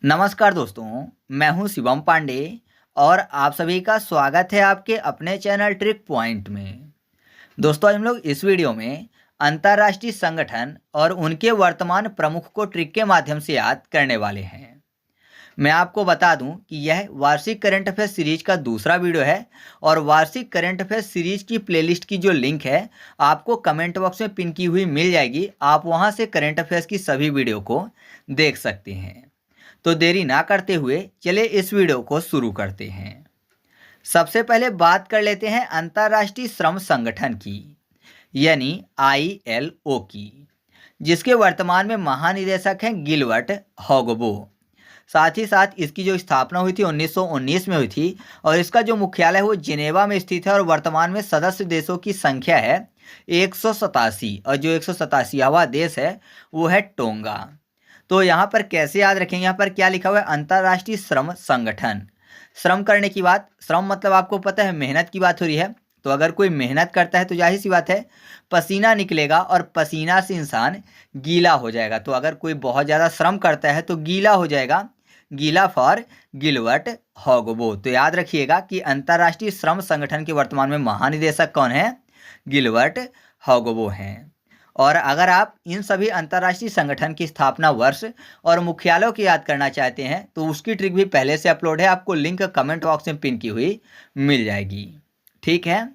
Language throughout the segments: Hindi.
नमस्कार दोस्तों, मैं हूं शिवम पांडे और आप सभी का स्वागत है आपके अपने चैनल ट्रिक पॉइंट में। दोस्तों, आज हम लोग इस वीडियो में अंतर्राष्ट्रीय संगठन और उनके वर्तमान प्रमुख को ट्रिक के माध्यम से याद करने वाले हैं। मैं आपको बता दूं कि यह वार्षिक करंट अफेयर सीरीज का दूसरा वीडियो है और वार्षिक करंट अफेयर सीरीज की प्लेलिस्ट की जो लिंक है आपको कमेंट बॉक्स में पिन की हुई मिल जाएगी। आप वहां से करंट अफेयर्स की सभी वीडियो को देख सकते हैं। तो देरी ना करते हुए चलिए इस वीडियो को शुरू करते हैं। सबसे पहले बात कर लेते हैं अंतर्राष्ट्रीय श्रम संगठन की, यानी ILO की, जिसके वर्तमान में महानिदेशक हैं गिलबर्ट हॉगबो। साथ ही साथ इसकी जो स्थापना हुई थी 1919 में हुई थी और इसका जो मुख्यालय है वो जिनेवा में स्थित है और वर्तमान में सदस्य देशों की संख्या है 187 और जो 187वां देश है वो है टोंगा। तो यहाँ पर कैसे याद रखेंगे, यहाँ पर क्या लिखा हुआ है, अंतर्राष्ट्रीय श्रम संगठन। श्रम करने की बात, श्रम मतलब आपको पता है मेहनत की बात हो रही है। तो अगर कोई मेहनत करता है तो जाहिर सी बात है पसीना निकलेगा और पसीना से इंसान गीला हो जाएगा। तो अगर कोई बहुत ज़्यादा श्रम करता है तो गीला हो जाएगा, गीला फॉर गिलबर्ट हॉगबो। तो याद रखिएगा कि अंतर्राष्ट्रीय श्रम संगठन के वर्तमान में महानिदेशक कौन है, गिलबर्ट हॉगबो हैं। और अगर आप इन सभी अंतर्राष्ट्रीय संगठन की स्थापना वर्ष और मुख्यालयों की याद करना चाहते हैं तो उसकी ट्रिक भी पहले से अपलोड है, आपको लिंक कमेंट बॉक्स में पिन की हुई मिल जाएगी। ठीक है,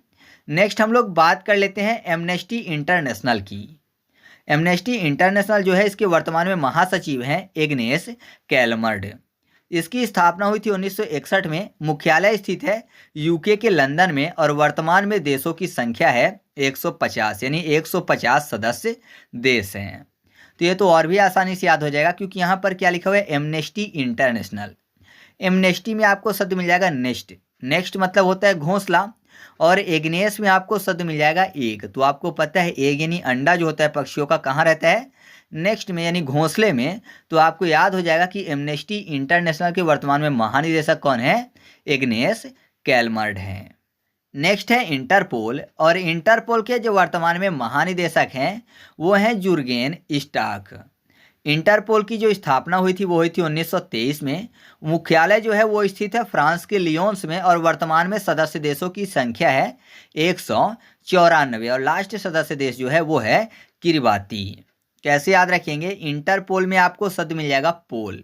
नेक्स्ट हम लोग बात कर लेते हैं एमनेस्टी इंटरनेशनल की। एमनेस्टी इंटरनेशनल जो है इसके वर्तमान में महासचिव हैं एग्नेस कैलमर्ड। इसकी स्थापना हुई थी 1961 में। मुख्यालय स्थित है यूके के लंदन में और वर्तमान में देशों की संख्या है 150, यानी 150 सदस्य देश हैं। तो ये तो और भी आसानी से याद हो जाएगा क्योंकि यहाँ पर क्या लिखा हुआ है, एमनेस्टी इंटरनेशनल। एमनेस्टी में आपको शब्द मिल जाएगा नेस्ट, नेक्स्ट मतलब होता है घोंसला, और एग्नेस में आपको शब्द मिल जाएगा एग। तो आपको पता है एग यानी अंडा जो होता है पक्षियों का कहाँ रहता है, नेक्स्ट में यानी घोंसले में। तो आपको याद हो जाएगा कि एमनेस्टी इंटरनेशनल के वर्तमान में महानिदेशक कौन है, एग्नेस कैलमर्ड हैं। नेक्स्ट है इंटरपोल, और इंटरपोल के जो वर्तमान में महानिदेशक हैं वो हैं जुर्गेन स्टाक। इंटरपोल की जो स्थापना हुई थी वो हुई थी 1923 में। मुख्यालय जो है वो स्थित है फ्रांस के लियोन्स में और वर्तमान में सदस्य देशों की संख्या है 194 और लास्ट सदस्य देश जो है वो है किरबाती। कैसे याद रखेंगे, इंटरपोल में आपको शब्द मिल जाएगा पोल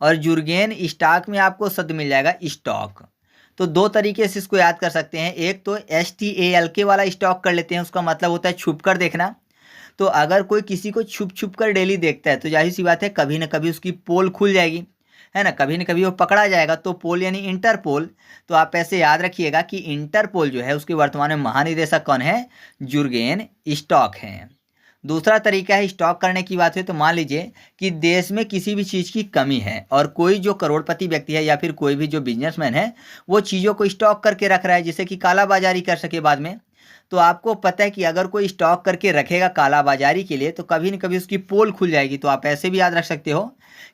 और जुर्गेन स्टाक में आपको शब्द मिल जाएगा स्टॉक। तो दो तरीके से इसको याद कर सकते हैं, एक तो STALK वाला स्टॉक कर लेते हैं, उसका मतलब होता है छुप कर देखना। तो अगर कोई किसी को छुप छुप कर डेली देखता है तो जाहिर सी बात है कभी ना कभी उसकी पोल खुल जाएगी, है ना, कभी ना कभी वो पकड़ा जाएगा। तो पोल यानी इंटरपोल। तो आप ऐसे याद रखिएगा कि इंटरपोल जो है उसके वर्तमान में महानिदेशक कौन है, जुर्गेन स्टॉक हैं। दूसरा तरीका है स्टॉक करने की बात है तो मान लीजिए कि देश में किसी भी चीज़ की कमी है और कोई जो करोड़पति व्यक्ति है या फिर कोई भी जो बिजनेसमैन है वो चीज़ों को स्टॉक करके रख रहा है जिससे कि कालाबाजारी कर सके बाद में। तो आपको पता है कि अगर कोई स्टॉक करके रखेगा कालाबाजारी के लिए तो कभी न कभी उसकी पोल खुल जाएगी। तो आप ऐसे भी याद रख सकते हो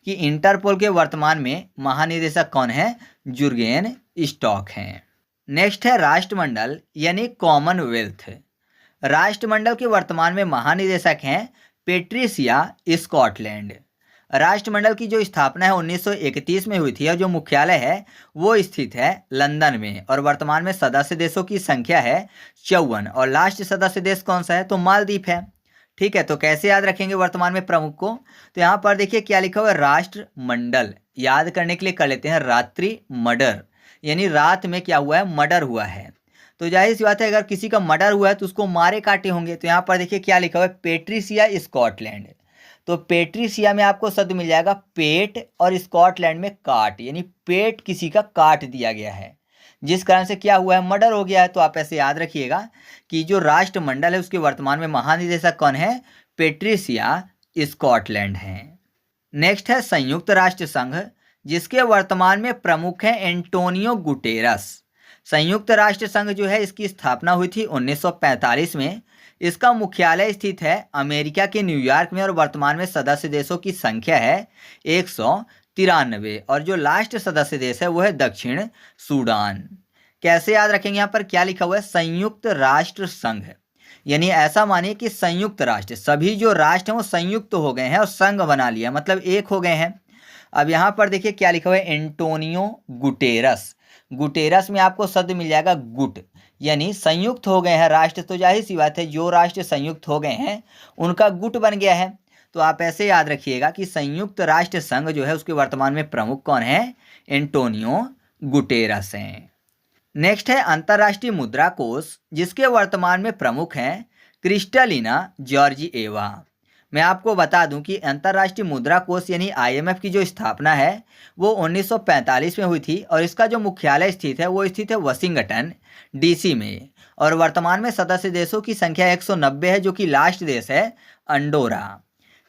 कि इंटरपोल के वर्तमान में महानिदेशक कौन है, जुर्गेन स्टॉक हैं। नेक्स्ट है राष्ट्रमंडल यानी कॉमनवेल्थ। राष्ट्रमंडल के वर्तमान में महानिदेशक हैं पेट्रिसिया स्कॉटलैंड। राष्ट्रमंडल की जो स्थापना है 1931 में हुई थी और जो मुख्यालय है वो स्थित है लंदन में और वर्तमान में सदस्य देशों की संख्या है 54 और लास्ट सदस्य देश कौन सा है, तो मालदीव है। ठीक है, तो कैसे याद रखेंगे वर्तमान में प्रमुख को, तो यहाँ पर देखिए क्या लिखा हुआ है, राष्ट्रमंडल। याद करने के लिए कर लेते हैं रात्रि मर्डर, यानी रात में क्या हुआ है, मर्डर हुआ है। तो जाहिर सी बात है अगर किसी का मर्डर हुआ है तो उसको मारे काटे होंगे। तो यहाँ पर देखिए क्या लिखा हुआ है, पेट्रिसिया स्कॉटलैंड। तो पेट्रिसिया में आपको शब्द मिल जाएगा पेट और स्कॉटलैंड में काट, यानी पेट किसी का काट दिया गया है जिस कारण से क्या हुआ है, मर्डर हो गया है। तो आप ऐसे याद रखिएगा कि जो राष्ट्रमंडल है उसके वर्तमान में महानिदेशक कौन है, पेट्रिसिया स्कॉटलैंड हैं। नेक्स्ट है संयुक्त राष्ट्र संघ, जिसके वर्तमान में प्रमुख हैं एंटोनियो गुटेरस। संयुक्त राष्ट्र संघ जो है इसकी स्थापना हुई थी 1945 में। इसका मुख्यालय स्थित है अमेरिका के न्यूयॉर्क में और वर्तमान में सदस्य देशों की संख्या है 193 और जो लास्ट सदस्य देश है वो है दक्षिण सूडान। कैसे याद रखेंगे, यहाँ पर क्या लिखा हुआ है, संयुक्त राष्ट्र संघ, यानी ऐसा मानिए कि संयुक्त राष्ट्र, सभी जो राष्ट्र हैं वो संयुक्त हो गए हैं और संघ बना लिया, मतलब एक हो गए हैं। अब यहाँ पर देखिए क्या लिखा हुआ है, एंटोनियो गुटेरस। गुटेरस में आपको शब्द मिल जाएगा गुट, यानी संयुक्त हो गए हैं राष्ट्र। तो जाहिर सी बात है जो राष्ट्र संयुक्त हो गए हैं उनका गुट बन गया है। तो आप ऐसे याद रखिएगा कि संयुक्त राष्ट्र संघ जो है उसके वर्तमान में प्रमुख कौन है, एंटोनियो गुटेरस हैं। नेक्स्ट है अंतर्राष्ट्रीय मुद्रा कोष, जिसके वर्तमान में प्रमुख हैं क्रिस्टलिना जॉर्जिएवा। मैं आपको बता दूं कि अंतर्राष्ट्रीय मुद्रा कोष यानी IMF की जो स्थापना है वो 1945 में हुई थी और इसका जो मुख्यालय स्थित है वो स्थित है वाशिंगटन DC में। और वर्तमान में सदस्य देशों की संख्या 190 है, जो कि लास्ट देश है अंडोरा।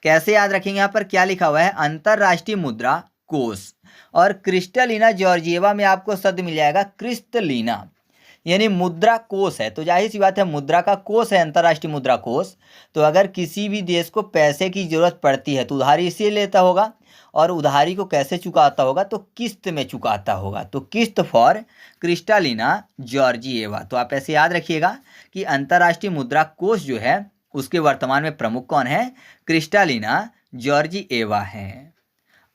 कैसे याद रखेंगे, यहाँ पर क्या लिखा हुआ है, अंतर्राष्ट्रीय मुद्रा कोष। और क्रिस्टलिना जॉर्जिएवा में आपको शब्द मिल जाएगा क्रिस्टलिना, यानी मुद्रा कोष है। तो जाहिर सी बात है मुद्रा का कोष है अंतर्राष्ट्रीय मुद्रा कोष। तो अगर किसी भी देश को पैसे की जरूरत पड़ती है तो उधारी इसे लेता होगा, और उधारी को कैसे चुकाता होगा, तो किस्त में चुकाता होगा। तो किस्त फॉर क्रिस्टलिना जॉर्जिएवा। तो आप ऐसे याद रखिएगा कि अंतर्राष्ट्रीय मुद्रा कोष जो है उसके वर्तमान में प्रमुख कौन है, क्रिस्टलिना जॉर्जिएवा है।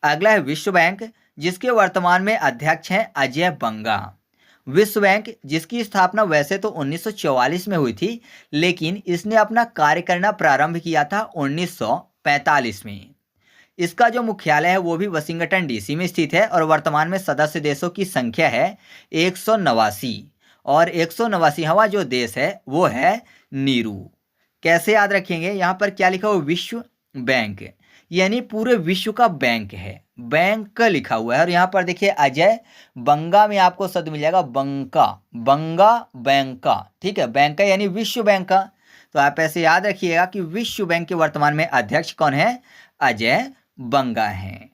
अगला है विश्व बैंक, जिसके वर्तमान में अध्यक्ष हैं अजय बंगा। विश्व बैंक जिसकी स्थापना वैसे तो 1944 में हुई थी, लेकिन इसने अपना कार्य करना प्रारंभ किया था 1945 में। इसका जो मुख्यालय है वो भी वाशिंगटन DC में स्थित है और वर्तमान में सदस्य देशों की संख्या है 189। और 189वां जो देश है वो है नीरू। कैसे याद रखेंगे, यहाँ पर क्या लिखा हुआ, विश्व बैंक, यानी पूरे विश्व का बैंक है, बैंक लिखा हुआ है। और यहाँ पर देखिए अजय बंगा में आपको शब्द मिल जाएगा बंका, बंगा बैंका, ठीक है, बैंका यानी विश्व बैंक का। तो आप ऐसे याद रखिएगा कि विश्व बैंक के वर्तमान में अध्यक्ष कौन है, अजय बंगा हैं।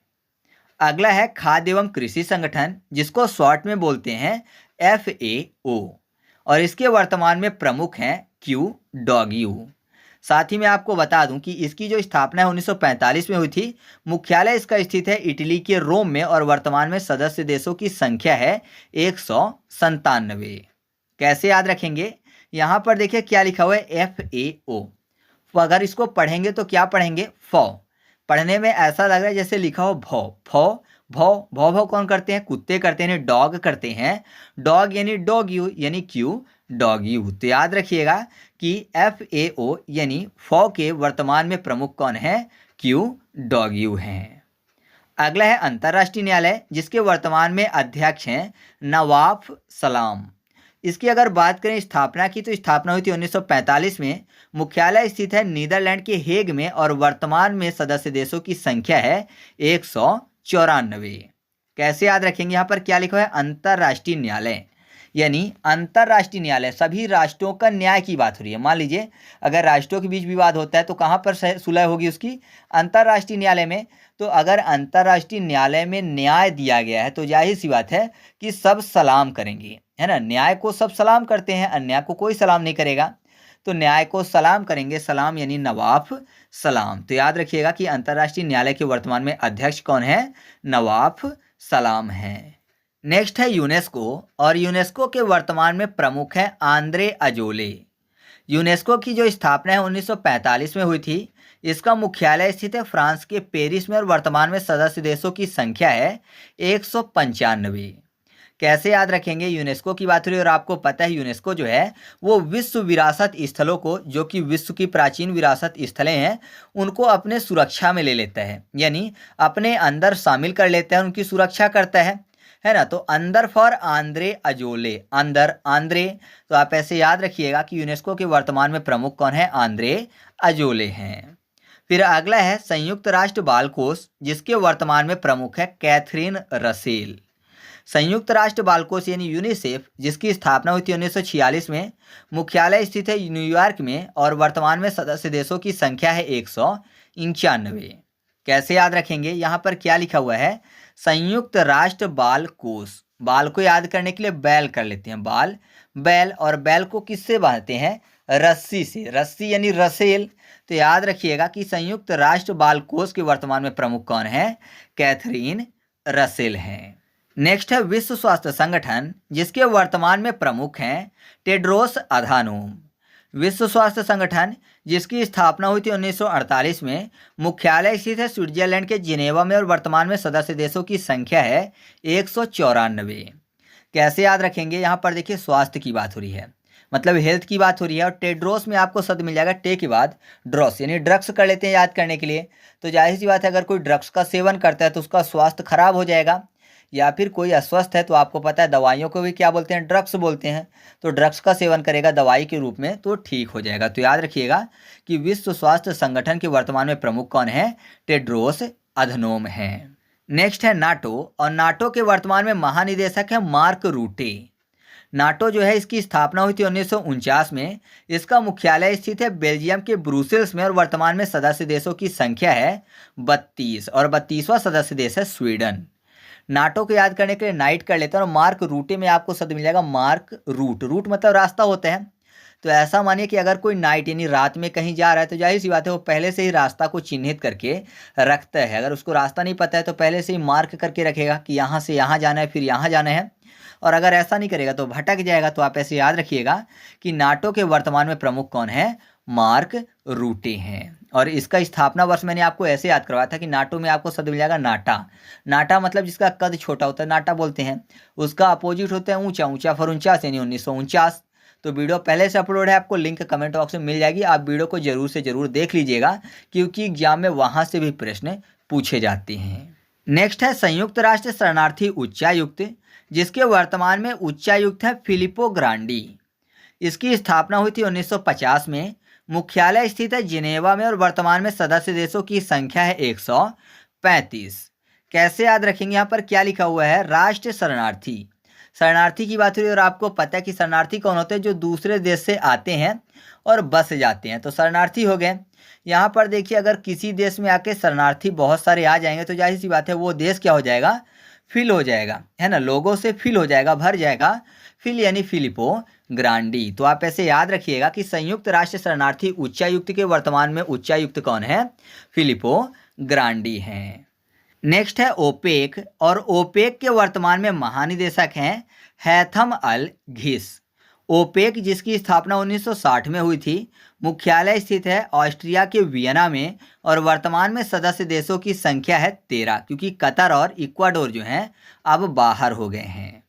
अगला है खाद्य एवं कृषि संगठन, जिसको शॉर्ट में बोलते हैं FAO, और इसके वर्तमान में प्रमुख हैं क्यू डॉग्यू। साथ ही मैं आपको बता दूं कि इसकी जो स्थापना है 1945 में हुई थी। मुख्यालय इसका स्थित है इटली के रोम में और वर्तमान में सदस्य देशों की संख्या है 197। कैसे याद रखेंगे, यहाँ पर देखिए क्या लिखा हुआ है, FAO। तो अगर इसको पढ़ेंगे तो क्या पढ़ेंगे, फॉ। पढ़ने में ऐसा लग रहा है जैसे लिखा हो भौ, फॉ भौ। भौ भौ कौन करते हैं, कुत्ते करते हैं, डॉग करते हैं। डॉग यानी डॉग यू, यानी क्यू डॉग यू। तो याद रखिएगा कि FAO यानी फॉ के वर्तमान में प्रमुख कौन है, क्यू डॉग यू हैं। अगला है अंतर्राष्ट्रीय न्यायालय, जिसके वर्तमान में अध्यक्ष हैं नवाफ सलाम। इसकी अगर बात करें स्थापना की, तो स्थापना हुई थी 1945 में। मुख्यालय स्थित है नीदरलैंड के हेग में और वर्तमान में सदस्य देशों की संख्या है 194। कैसे याद रखेंगे, यहाँ पर क्या लिखा है, अंतर्राष्ट्रीय न्यायालय, यानी अंतर्राष्ट्रीय न्यायालय सभी राष्ट्रों का न्याय की बात हो रही है। मान लीजिए अगर राष्ट्रों के बीच विवाद होता है तो कहाँ पर सुलह होगी उसकी, अंतर्राष्ट्रीय न्यायालय में। तो अगर अंतर्राष्ट्रीय न्यायालय में न्याय दिया गया है तो जाहिर सी बात है कि सब सलाम करेंगे, है ना। न्याय को सब सलाम करते हैं, अन्याय को कोई सलाम नहीं करेगा। तो न्याय को सलाम करेंगे, सलाम यानी नवाफ सलाम। तो याद रखिएगा कि अंतर्राष्ट्रीय न्यायालय के वर्तमान में अध्यक्ष कौन है, नवाफ सलाम है। नेक्स्ट है यूनेस्को, और यूनेस्को के वर्तमान में प्रमुख हैं आंद्रे अजोले। यूनेस्को की जो स्थापना है 1945 में हुई थी। इसका मुख्यालय स्थित है फ्रांस के पेरिस में और वर्तमान में सदस्य देशों की संख्या है 195। कैसे याद रखेंगे, यूनेस्को की बात हो रही है और आपको पता है यूनेस्को जो है वो विश्व विरासत स्थलों को, जो कि विश्व की प्राचीन विरासत स्थलें हैं, उनको अपने सुरक्षा में ले लेता है, यानी अपने अंदर शामिल कर लेता है, उनकी सुरक्षा करता है ना। तो अंदर फॉर आंद्रे अजोले, अंदर आंद्रे। तो आप ऐसे याद रखिएगा कि यूनेस्को के वर्तमान में प्रमुख कौन है, आंद्रे अजोले हैं। फिर अगला है संयुक्त राष्ट्र बाल कोष, जिसके वर्तमान में प्रमुख है कैथरीन रसेल। संयुक्त राष्ट्र बाल कोष यानी यूनिसेफ, जिसकी स्थापना हुई थी 1946 में। मुख्यालय स्थित है न्यूयॉर्क में और वर्तमान में सदस्य देशों की संख्या है 191। कैसे याद रखेंगे, यहाँ पर क्या लिखा हुआ है, संयुक्त राष्ट्र बाल कोष। बाल को याद करने के लिए बैल कर लेते हैं, बाल, बैल। और बैल को किससे बांधते हैं, रस्सी से, रस्सी यानी रसेल। तो याद रखिएगा कि संयुक्त राष्ट्र बाल कोष के वर्तमान में प्रमुख कौन है, कैथरीन रसेल हैं। नेक्स्ट है विश्व स्वास्थ्य संगठन, जिसके वर्तमान में प्रमुख हैं टेड्रोस अधानोम। विश्व स्वास्थ्य संगठन, जिसकी स्थापना हुई थी 1948 में, मुख्यालय स्थित है स्विट्जरलैंड के जिनेवा में और वर्तमान में सदस्य देशों की संख्या है 194। कैसे याद रखेंगे, यहाँ पर देखिए स्वास्थ्य की बात हो रही है, मतलब हेल्थ की बात हो रही है, और टेड्रोस में आपको शब्द मिल जाएगा टे के बाद ड्रॉस, यानी ड्रग्स कर लेते हैं याद करने के लिए। तो जाहिर सी बात है, अगर कोई ड्रग्स का सेवन करता है तो उसका स्वास्थ्य खराब हो जाएगा, या फिर कोई अस्वस्थ है तो आपको पता है दवाइयों को भी क्या बोलते हैं, ड्रग्स बोलते हैं। तो ड्रग्स का सेवन करेगा दवाई के रूप में तो ठीक हो जाएगा। तो याद रखिएगा कि विश्व स्वास्थ्य संगठन के वर्तमान में प्रमुख कौन है, टेड्रोस अधनोम है। नेक्स्ट है नाटो, और नाटो के वर्तमान में महानिदेशक है मार्क रूटे। नाटो जो है इसकी स्थापना हुई थी 1949 में। इसका मुख्यालय स्थित है बेल्जियम के ब्रुसेल्स में और वर्तमान में सदस्य देशों की संख्या है 32 और 32वां सदस्य देश है स्वीडन। नाटो को याद करने के लिए नाइट कर लेते हैं, और मार्क रूटे में आपको शब्द मिल जाएगा मार्क रूट। रूट मतलब रास्ता होता है। तो ऐसा मानिए कि अगर कोई नाइट यानी रात में कहीं जा रहा है तो जाहिर सी बात है वो पहले से ही रास्ता को चिन्हित करके रखता है। अगर उसको रास्ता नहीं पता है तो पहले से ही मार्क करके रखेगा कि यहाँ से यहाँ जाना है, फिर यहाँ जाना है, और अगर ऐसा नहीं करेगा तो भटक जाएगा। तो आप ऐसे याद रखिएगा कि नाटो के वर्तमान में प्रमुख कौन है, मार्क रूटे हैं। और इसका स्थापना वर्ष मैंने आपको ऐसे याद करवाया था कि नाटो में आपको शब्द मिल जाएगा नाटा। नाटा मतलब जिसका कद छोटा होता है नाटा बोलते हैं। उसका अपोजिट होता है ऊंचा, ऊंचा फॉर 49 यानी 1949। तो वीडियो पहले से अपलोड है, आपको लिंक कमेंट बॉक्स में मिल जाएगी, आप वीडियो को जरूर से जरूर देख लीजिएगा क्योंकि एग्जाम में वहाँ से भी प्रश्न पूछे जाते हैं। नेक्स्ट है संयुक्त राष्ट्र शरणार्थी उच्चायुक्त, जिसके वर्तमान में उच्चायुक्त है फिलिपो ग्रांडी। इसकी स्थापना हुई थी 1950 में। मुख्यालय स्थित है जिनेवा में और वर्तमान में सदस्य देशों की संख्या है 135। कैसे याद रखेंगे, यहाँ पर क्या लिखा हुआ है, राष्ट्र शरणार्थी। शरणार्थी की बात हुई और आपको पता है कि शरणार्थी कौन होते हैं, जो दूसरे देश से आते हैं और बस जाते हैं, तो शरणार्थी हो गए। यहाँ पर देखिए अगर किसी देश में आके शरणार्थी बहुत सारे आ जाएंगे तो जाहिर सी बात है वो देश क्या हो जाएगा, फिल हो जाएगा, है ना, लोगों से फिल हो जाएगा, भर जाएगा। फिल यानी फिलिपो ग्रांडी। तो आप ऐसे याद रखिएगा कि संयुक्त राष्ट्र शरणार्थी उच्चायुक्त के वर्तमान में उच्चायुक्त कौन है, फिलिपो ग्रांडी हैं। नेक्स्ट है ओपेक, और ओपेक के वर्तमान में महानिदेशक हैं हैथम अल घिस। ओपेक जिसकी स्थापना 1960 में हुई थी, मुख्यालय स्थित है ऑस्ट्रिया के वियना में और वर्तमान में सदस्य देशों की संख्या है 13, क्योंकि कतर और इक्वाडोर जो हैं अब बाहर हो गए हैं।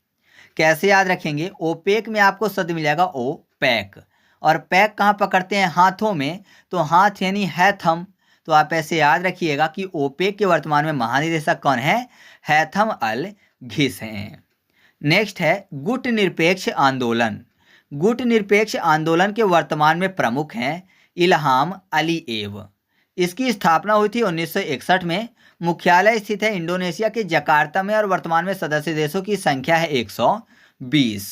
कैसे याद रखेंगे, ओपेक में आपको शब्द मिल जाएगा ओ पैक, और पैक कहाँ पकड़ते हैं, हाथों में, तो हाथ यानी हैथम। तो आप ऐसे याद रखिएगा कि ओपेक के वर्तमान में महानिदेशक कौन है, हैथम अल घिस हैं। नेक्स्ट है गुट निरपेक्ष आंदोलन। गुट निरपेक्ष आंदोलन के वर्तमान में प्रमुख हैं इल्हाम अलीएव। इसकी स्थापना हुई थी 1961 में। मुख्यालय स्थित है इंडोनेशिया के जकार्ता में और वर्तमान में सदस्य देशों की संख्या है 120।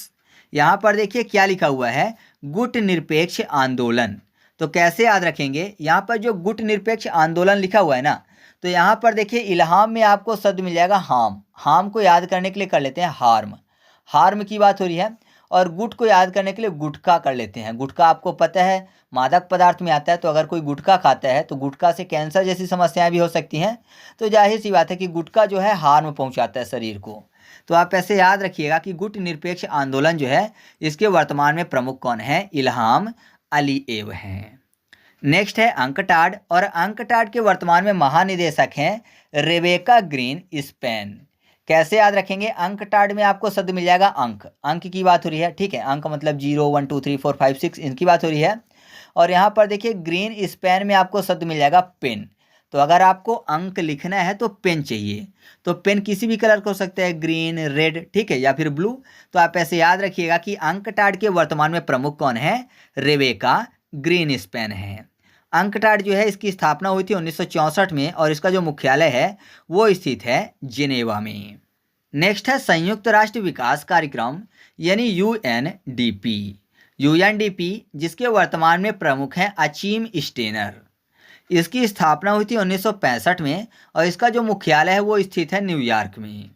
यहाँ पर देखिए क्या लिखा हुआ है, गुट निरपेक्ष आंदोलन। तो कैसे याद रखेंगे, यहाँ पर जो गुट निरपेक्ष आंदोलन लिखा हुआ है ना, तो यहाँ पर देखिए इल्हाम में आपको शब्द मिल जाएगा हार्म। हार्म को याद करने के लिए कर लेते हैं हार्म, हार्म की बात हो रही है। और गुट को याद करने के लिए गुटखा कर लेते हैं। गुटखा आपको पता है मादक पदार्थ में आता है, तो अगर कोई गुटखा खाता है तो गुटखा से कैंसर जैसी समस्याएं भी हो सकती हैं। तो जाहिर सी बात है कि गुटखा जो है हार्म पहुंचाता है शरीर को। तो आप ऐसे याद रखिएगा कि गुट निरपेक्ष आंदोलन जो है इसके वर्तमान में प्रमुख कौन है, इल्हाम अलीएव हैं। नेक्स्ट है अंकटाड, और अंकटाड के वर्तमान में महानिदेशक हैं रेबेका ग्रीन स्पेन। कैसे याद रखेंगे, अंकटाड में आपको शब्द मिल जाएगा अंक। अंक की बात हो रही है, ठीक है, अंक मतलब 0 1 2 3 4 5 6 इनकी बात हो रही है। और यहाँ पर देखिए ग्रीन स्पेन में आपको शब्द मिल जाएगा पेन। तो अगर आपको अंक लिखना है तो पेन चाहिए, तो पेन किसी भी कलर का हो सकता है, ग्रीन, रेड, ठीक है, या फिर ब्लू। तो आप ऐसे याद रखिएगा कि अंकटाड के वर्तमान में प्रमुख कौन है, रेबेका ग्रीन स्पेन है। अंकटाड जो है इसकी स्थापना हुई थी 1964 में और इसका जो मुख्यालय है वो स्थित है जिनेवा में। नेक्स्ट है संयुक्त राष्ट्र विकास कार्यक्रम यानी यूएनडीपी। यूएनडीपी जिसके वर्तमान में प्रमुख हैं अचीम स्टेनर। इसकी स्थापना हुई थी 1965 में और इसका जो मुख्यालय है वो स्थित है न्यूयॉर्क में।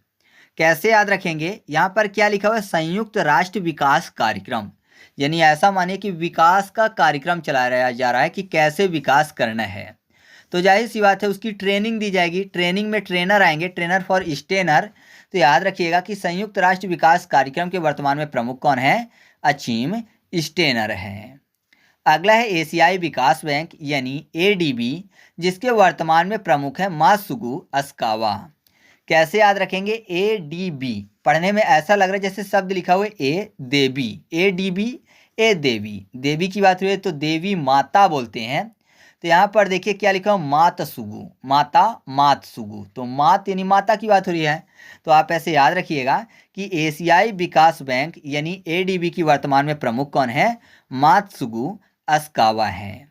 कैसे याद रखेंगे, यहाँ पर क्या लिखा हुआ है, संयुक्त राष्ट्र विकास कार्यक्रम, यानी ऐसा मानिए कि विकास का कार्यक्रम चलाया जा रहा है कि कैसे विकास करना है। तो जाहिर सी बात है उसकी ट्रेनिंग दी जाएगी, ट्रेनिंग में ट्रेनर आएंगे, ट्रेनर फॉर स्टेनर। तो याद रखिएगा कि संयुक्त राष्ट्र विकास कार्यक्रम के वर्तमान में प्रमुख कौन है, अचीम स्टेनर हैं। अगला है एशियाई विकास बैंक यानी एडीबी, जिसके वर्तमान में प्रमुख है मात्सुगु असाकावा। कैसे याद रखेंगे? एडीबी पढ़ने में ऐसा लग रहा है जैसे शब्द लिखा हुआ है ए देवी, एडीबी ए देवी, देवी की बात हुई है तो देवी माता बोलते हैं। तो यहाँ पर देखिए क्या लिखा है, मातसुगु, माता मातसुगु, तो मात यानी माता की बात हो रही है। तो आप ऐसे याद रखिएगा कि एशियाई विकास बैंक यानी एडीबी की वर्तमान में प्रमुख कौन है? मात्सुगु असाकावा है।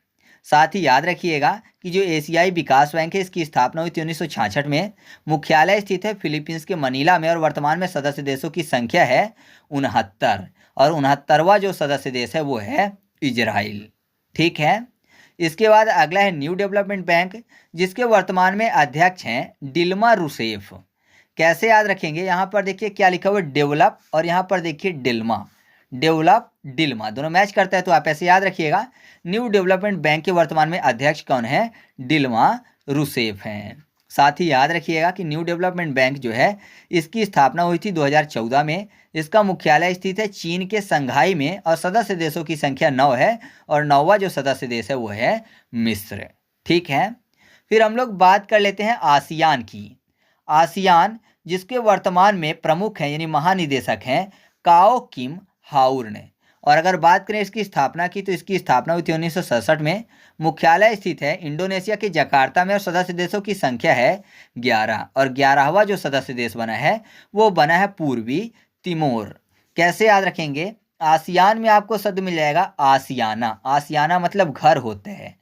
साथ ही याद रखिएगा कि जो एशियाई विकास बैंक है इसकी स्थापना हुई थी 1966 में। मुख्यालय स्थित है फिलीपींस के मनीला में और वर्तमान में सदस्य देशों की संख्या है 69 और 69वां जो सदस्य देश है वो है इजराइल। ठीक है। इसके बाद अगला है न्यू डेवलपमेंट बैंक, जिसके वर्तमान में अध्यक्ष हैं डिल्मा रूसेफ। कैसे याद रखेंगे? यहाँ पर देखिए क्या लिखा हुआ है, डेवलप, और यहाँ पर देखिए डिल्मा, डेवलप डिल्मा दोनों मैच करता है। तो आप ऐसे याद रखिएगा न्यू डेवलपमेंट बैंक के वर्तमान में अध्यक्ष कौन है? डिल्मा रूसेफ हैं। साथ ही याद रखिएगा कि न्यू डेवलपमेंट बैंक जो है इसकी स्थापना हुई थी 2014 में। इसका मुख्यालय स्थित है चीन के संघाई में और सदस्य देशों की संख्या 9 है और 9वां जो सदस्य देश है वो है मिस्र। ठीक है। फिर हम लोग बात कर लेते हैं आसियान की। आसियान जिसके वर्तमान में प्रमुख हैं यानी महानिदेशक हैं काओ किम हाउर्न। और अगर बात करें इसकी स्थापना की तो इसकी स्थापना हुई थी 1967 में। मुख्यालय स्थित है इंडोनेशिया के जकार्ता में और सदस्य देशों की संख्या है 11 और 11वां जो सदस्य देश बना है वो बना है पूर्वी तिमोर। कैसे याद रखेंगे? आसियान में आपको शब्द मिल जाएगा आसियाना। आसियाना मतलब घर होते हैं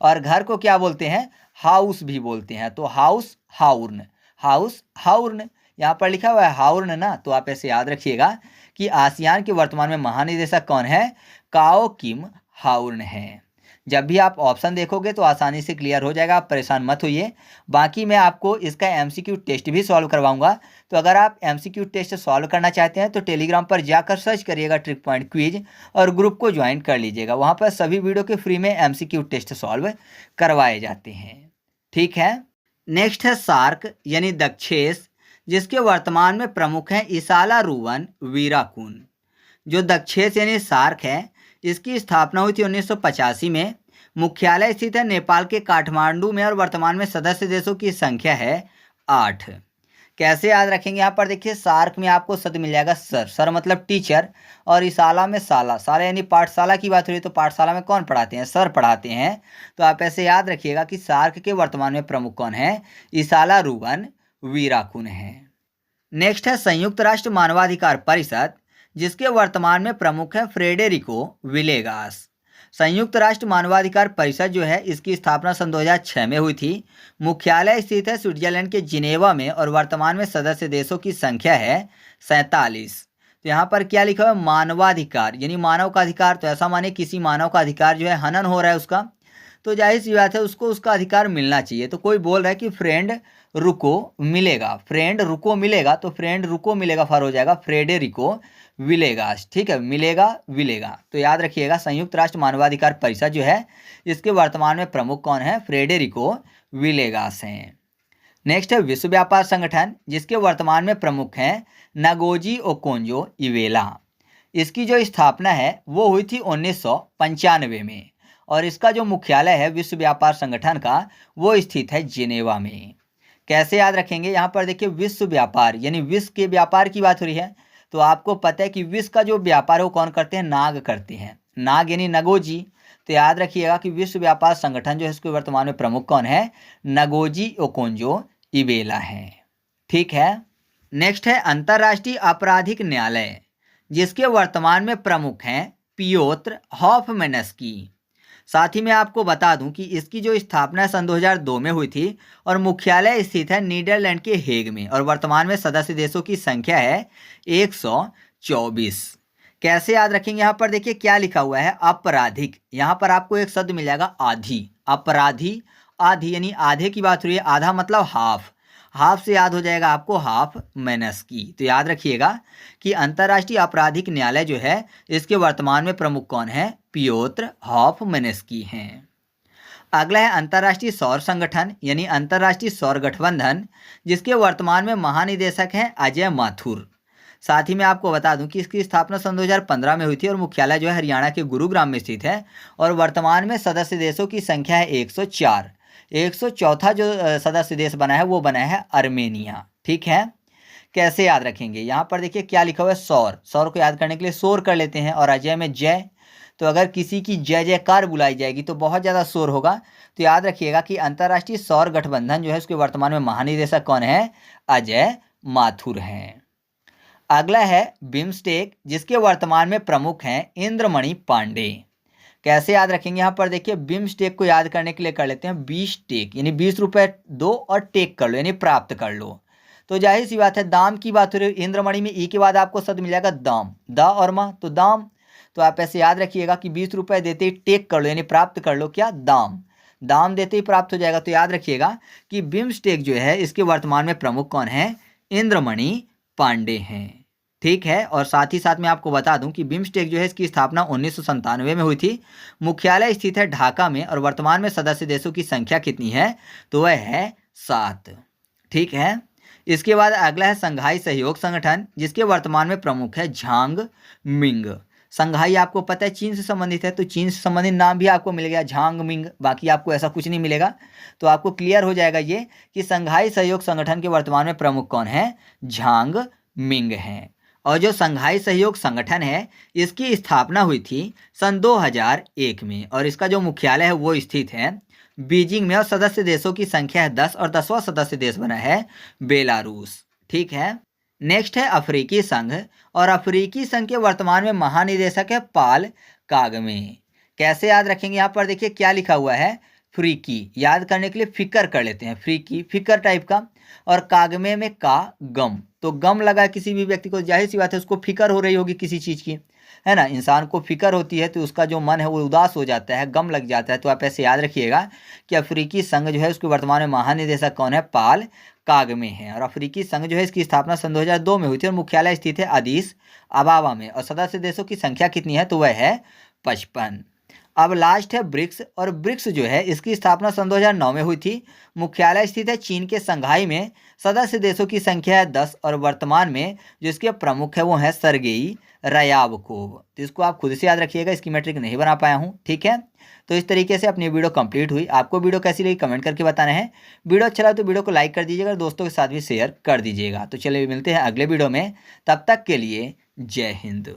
और घर को क्या बोलते हैं? हाउस भी बोलते हैं। तो हाउस हाउर्न, हाउस हाउर्न यहाँ पर लिखा हुआ है हाउर्न ना। तो आप ऐसे याद रखिएगा कि आसियान के वर्तमान में महानिदेशक कौन है? काओ किम हाउर्न है। जब भी आप ऑप्शन देखोगे तो आसानी से क्लियर हो जाएगा, आप परेशान मत होइए। बाकी मैं आपको इसका एमसीक्यू टेस्ट भी सॉल्व करवाऊंगा। तो अगर आप एमसीक्यू टेस्ट सॉल्व करना चाहते हैं तो टेलीग्राम पर जाकर सर्च करिएगा ट्रिक पॉइंट क्विज और ग्रुप को ज्वाइन कर लीजिएगा। वहाँ पर सभी वीडियो के फ्री में एमसीक्यू टेस्ट सॉल्व करवाए जाते हैं। ठीक है। नेक्स्ट है सार्क यानी दक्षेस, जिसके वर्तमान में प्रमुख हैं इसाला रूवन वीराकुन। जो दक्षेस यानी सार्क है इसकी स्थापना हुई थी 1985 में। मुख्यालय स्थित है नेपाल के काठमांडू में और वर्तमान में सदस्य देशों की संख्या है 8। कैसे याद रखेंगे? यहाँ पर देखिए सार्क में आपको शब्द मिल जाएगा सर, सर मतलब टीचर, और इसाला में साला, साला यानी पाठशाला की बात हो रही है तो पाठशाला में कौन पढ़ाते हैं? सर पढ़ाते हैं। तो आप ऐसे याद रखिएगा कि सार्क के वर्तमान में प्रमुख कौन है? इसाला रूवन वीराकुन है। नेक्स्ट है संयुक्त राष्ट्र मानवाधिकार परिषद, जिसके वर्तमान में प्रमुख है फ्रेडेरिको विलेगास। संयुक्त राष्ट्र मानवाधिकार परिषद जो है इसकी स्थापना सन 2006 में हुई थी। मुख्यालय स्थित है स्विट्जरलैंड के जिनेवा में और वर्तमान में सदस्य देशों की संख्या है 47। तो यहाँ पर क्या लिखा हुआ है? मानवाधिकार यानी मानव का अधिकार। तो ऐसा माने किसी मानव का अधिकार जो है हनन हो रहा है उसका, तो जाहिर सी बात है उसको उसका अधिकार मिलना चाहिए। तो कोई बोल रहा है कि फ्रेंड रुको मिलेगा, फ्रेंड रुको मिलेगा, तो फ्रेंड रुको मिलेगा फर हो जाएगा फ्रेडेरिको विलेगास। ठीक है, मिलेगा विलेगा। तो याद रखिएगा संयुक्त राष्ट्र मानवाधिकार परिषद जो है इसके वर्तमान में प्रमुख कौन है? फ्रेडेरिको विलेगास हैं। नेक्स्ट है विश्व व्यापार संगठन, जिसके वर्तमान में प्रमुख हैं नगोजी ओकोंजो इवेला। इसकी जो स्थापना है वो हुई थी 1995 में और इसका जो मुख्यालय है विश्व व्यापार संगठन का वो स्थित है जिनेवा में। कैसे याद रखेंगे? यहाँ पर देखिए विश्व व्यापार यानी विश्व के व्यापार की बात हो रही है। तो आपको पता है कि विश्व का जो व्यापार है वो कौन करते हैं? नाग करते हैं, नाग यानी नगोजी। तो याद रखिएगा कि विश्व व्यापार संगठन जो है इसके वर्तमान में प्रमुख कौन है? नगोजी ओकोंजो इवेला है। ठीक है। नेक्स्ट है अंतर्राष्ट्रीय आपराधिक न्यायालय, जिसके वर्तमान में प्रमुख हैं पियोत्र हॉफमैनस्की। साथ ही मैं आपको बता दूं कि इसकी जो स्थापना सन 2002 में हुई थी और मुख्यालय स्थित है नीदरलैंड के हेग में और वर्तमान में सदस्य देशों की संख्या है 124। कैसे याद रखेंगे? यहाँ पर देखिए क्या लिखा हुआ है? आपराधिक। यहाँ पर आपको एक शब्द मिल जाएगा आधी, अपराधी आधी यानी आधे की बात हो रही है। आधा मतलब हाफ, हाफ से याद हो जाएगा आपको हाफ मैनस्की। तो याद रखिएगा कि अंतर्राष्ट्रीय आपराधिक न्यायालय जो है इसके वर्तमान में प्रमुख कौन है? पियोत्र हॉफमैनस्की हैं। अगला है अंतर्राष्ट्रीय सौर संगठन यानी अंतर्राष्ट्रीय सौर गठबंधन, जिसके वर्तमान में महानिदेशक हैं अजय माथुर। साथ ही मैं आपको बता दूं कि इसकी स्थापना सन 2015 में हुई थी और मुख्यालय जो है हरियाणा के गुरुग्राम में स्थित है। और वर्तमान में सदस्य देशों की संख्या है 104। 104वां जो सदस्य देश बना है वो बना है आर्मेनिया। ठीक है, कैसे याद रखेंगे, यहाँ पर देखिए क्या लिखा हुआ है, सौर। सौर को याद करने के लिए सौर कर लेते हैं और अजय में जय। तो अगर किसी की जय जयकार बुलाई जाएगी तो बहुत ज़्यादा शोर होगा। तो याद रखिएगा कि अंतर्राष्ट्रीय सौर गठबंधन जो है उसके वर्तमान में महानिदेशक कौन है, अजय माथुर हैं। अगला है बिम्स्टेक, जिसके वर्तमान में प्रमुख हैं इंद्रमणि पांडे। कैसे याद रखेंगे, यहाँ पर देखिए बिम्स्टेक को याद करने के लिए कर लेते हैं 20 टेक, यानी 20 रुपये दो और टेक कर लो यानी प्राप्त कर लो। तो जाहिर सी बात है दाम की बात हो रही है, इंद्रमणि में ई के बाद आपको शब्द मिल जाएगा दाम, द और मा, तो दाम। तो आप ऐसे याद रखिएगा कि 20 रुपये देते ही टेक कर लो यानी प्राप्त कर लो क्या, दाम। दाम देते ही प्राप्त हो जाएगा। तो याद रखिएगा कि बिम्स्टेक जो है इसके वर्तमान में प्रमुख कौन है, इंद्रमणि पांडे हैं। ठीक है, और साथ ही साथ मैं आपको बता दूं कि बिम्स्टेक जो है इसकी स्थापना 1997 में हुई थी। मुख्यालय स्थित है ढाका में और वर्तमान में सदस्य देशों की संख्या कितनी है, तो वह है 7। ठीक है, इसके बाद अगला है संघाई सहयोग संगठन, जिसके वर्तमान में प्रमुख है झांग मिंग। संघाई आपको पता है चीन से संबंधित है, तो चीन से संबंधित नाम भी आपको मिल गया झांग मिंग, बाकी आपको ऐसा कुछ नहीं मिलेगा। तो आपको क्लियर हो जाएगा ये कि संघाई सहयोग संगठन के वर्तमान में प्रमुख कौन है, झांग मिंग हैं। और जो संघाई सहयोग संगठन है इसकी स्थापना हुई थी सन 2001 में और इसका जो मुख्यालय है वो स्थित है बीजिंग में और सदस्य देशों की संख्या है 10 और 10वां सदस्य देश बना है बेलारूस। ठीक है, नेक्स्ट है अफ्रीकी संघ और अफ्रीकी संघ के वर्तमान में महानिदेशक है पाल कागमे। कैसे याद रखेंगे, यहाँ पर देखिए क्या लिखा हुआ है, फ्रीकी, याद करने के लिए फिकर कर लेते हैं, फ्रीकी फिकर टाइप का, और कागमे में का गम, तो गम लगा किसी भी व्यक्ति को, जाहिर सी बात है उसको फिकर हो रही होगी किसी चीज़ की, है ना। इंसान को फिकर होती है तो उसका जो मन है वो उदास हो जाता है, गम लग जाता है। तो आप ऐसे याद रखिएगा कि अफ्रीकी संघ जो है उसके वर्तमान में महानिदेशक कौन है, पाल कागमे हैं। और अफ्रीकी संघ जो है इसकी स्थापना सन 2002 में हुई थी और मुख्यालय स्थित है अदीस अबाबा में और सदस्य देशों की संख्या कितनी है, तो वह है 55। अब लास्ट है ब्रिक्स, और ब्रिक्स जो है इसकी स्थापना सन 2009 में हुई थी। मुख्यालय स्थित है चीन के संघाई में, सदस्य देशों की संख्या है 10 और वर्तमान में जो इसके प्रमुख है वो है सर्गेई रयाबकोव। तो इसको आप खुद से याद रखिएगा, इसकी मैट्रिक नहीं बना पाया हूँ। ठीक है, तो इस तरीके से अपनी वीडियो कंप्लीट हुई। आपको वीडियो कैसी लगी कमेंट करके बताना है। वीडियो अच्छा लगा तो वीडियो को लाइक कर दीजिएगा और दोस्तों के साथ भी शेयर कर दीजिएगा। तो चलिए मिलते हैं अगले वीडियो में, तब तक के लिए जय हिंद।